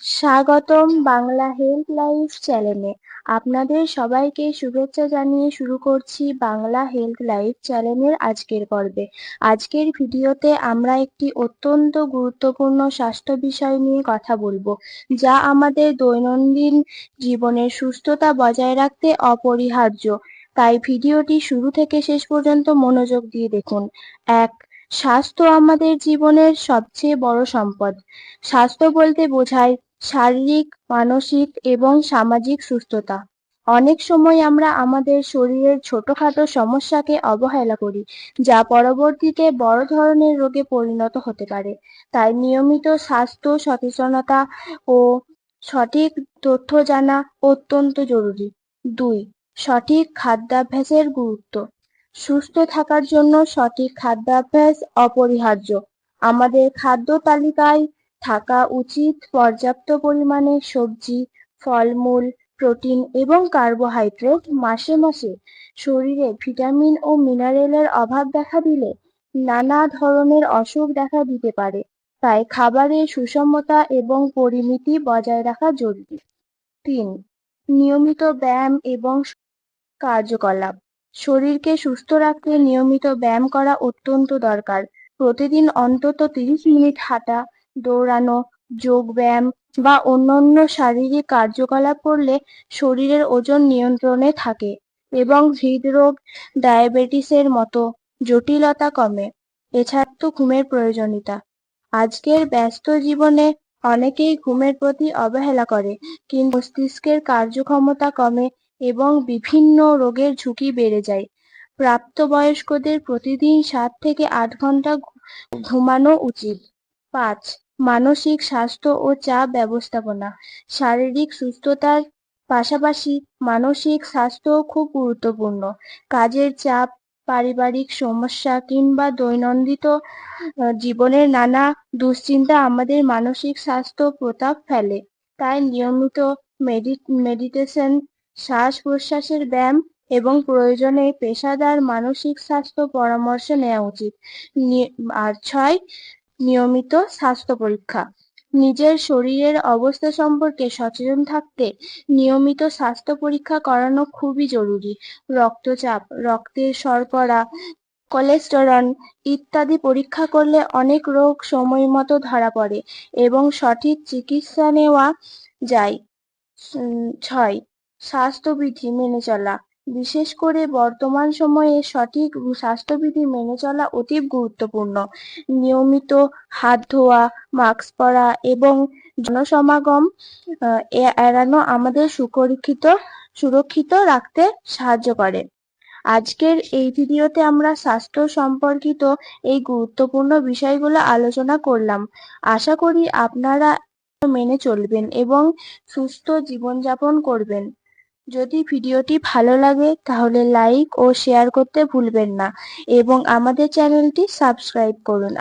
স্বাগতম Bangla health life চ্যানেলে। আপনাদের সবাইকে শুভেচ্ছা জানিয়ে শুরু করছি বাংলা হেলথ লাইফ চ্যানেলের আজকের পর্বে। আজকের ভিডিওতে আমরা একটি অত্যন্ত গুরুত্বপূর্ণ স্বাস্থ্য বিষয় নিয়ে কথা বলবো, যা আমাদের দৈনন্দিন জীবনের সুস্থতা বজায় রাখতে অপরিহার্য। তাই ভিডিওটি শুরু থেকে শেষ পর্যন্ত মনোযোগ দিয়ে দেখুন। এক, স্বাস্থ্য আমাদের জীবনের সবচেয়ে বড় সম্পদ। স্বাস্থ্য বলতে বোঝায় শারীরিক, মানসিক এবং সামাজিক সুস্থতা। অনেক সময় আমরা আমাদের শরীরের ছোটখাটো সমস্যাকে অবহেলা করি, যা পরবর্তীতে বড় ধরনের রোগে পরিণত হতে পারে। তাই নিয়মিত স্বাস্থ্য সচেতনতা ও সঠিক তথ্য জানা অত্যন্ত জরুরি। 2, সঠিক খাদ্যাভ্যাসের গুরুত্ব। সুস্থ থাকার জন্য সঠিক খাদ্যাভ্যাস অপরিহার্য। আমাদের খাদ্য তালিকায় থাকা উচিত পর্যাপ্ত পরিমাণে সবজি, ফলমূল, প্রোটিন এবং কার্বোহাইড্রেট। মাসে মাসে শরীরে ভিটামিন ও মিনারেলের অভাব দেখা দিলে নানা ধরনের অসুখ দেখা দিতে পারে। তাই খাবারের সুষমতা এবং পরিমিতি বজায় রাখা জরুরি। 3, নিয়মিত ব্যায়াম এবং কার্যকলাপ। শরীরকে সুস্থ রাখতে নিয়মিত ব্যায়াম করা অত্যন্ত দরকার। প্রতিদিন অন্তত 30 মিনিট হাঁটা, দৌড়ানো, যোগ ব্যায়াম বা অন্যান্য শারীরিক কার্যকলাপ করলে শরীরের ওজন নিয়ন্ত্রণে থাকে এবং হৃদরোগ, ডায়াবেটিসের মতো জটিলতা কমে। এছাড়া তো ঘুমের প্রয়োজনীয়তা। আজকের ব্যস্ত জীবনে অনেকেই ঘুমের প্রতি অবহেলা করে, কিন্তু মস্তিষ্কের কার্যক্ষমতা কমে এবং বিভিন্ন রোগের ঝুঁকি বেড়ে যায়। প্রাপ্তবয়স্কদের প্রতিদিন 7 থেকে 8 ঘন্টা ঘুমানো উচিত। 5, মানসিক স্বাস্থ্য ও চাপ ব্যবস্থাপনা। শারীরিক সুস্থতার পাশাপাশি মানসিক স্বাস্থ্যও খুব গুরুত্বপূর্ণ। কাজের চাপ, পারিবারিক সমস্যা কিংবা দৈনন্দিন জীবনের নানা দুশ্চিন্তা আমাদের মানসিক স্বাস্থ্য প্রভাব ফেলে। তাই নিয়মিত মেডিটেশন, শ্বাস প্রশ্বাসের ব্যায়াম এবং প্রয়োজনে পেশাদার মানসিক স্বাস্থ্য পরামর্শ নেওয়া উচিত। আর 6, নিয়মিত স্বাস্থ্য পরীক্ষা। নিজের শরীরের অবস্থা সম্পর্কে সচেতন থাকতে নিয়মিত স্বাস্থ্য পরীক্ষা করানো খুবই জরুরি। রক্তচাপ, রক্তের শর্করা, কোলেস্টেরল ইত্যাদি পরীক্ষা করলে অনেক রোগ সময় মতো ধরা পড়ে এবং সঠিক চিকিৎসা নেওয়া যায়। 6, স্বাস্থ্যবিধি মেনে চলা। বিশেষ করে বর্তমান সময়ে সঠিক স্বাস্থ্যবিধি মেনে চলা অতি গুরুত্বপূর্ণ। নিয়মিত হাত ধোয়া, মাস্ক পরা এবং জনসমাগম এড়ানো আমাদের সুরক্ষিত রাখতে সাহায্য করে। আজকের এই ভিডিওতে আমরা স্বাস্থ্য সম্পর্কিত এই গুরুত্বপূর্ণ বিষয়গুলো আলোচনা করলাম। আশা করি আপনারা মেনে চলবেন এবং সুস্থ জীবনযাপন করবেন। যদি ভিডিওটি ভালো লাগে তাহলে লাইক ও শেয়ার করতে ভুলবেন না এবং আমাদের চ্যানেলটি সাবস্ক্রাইব করুন।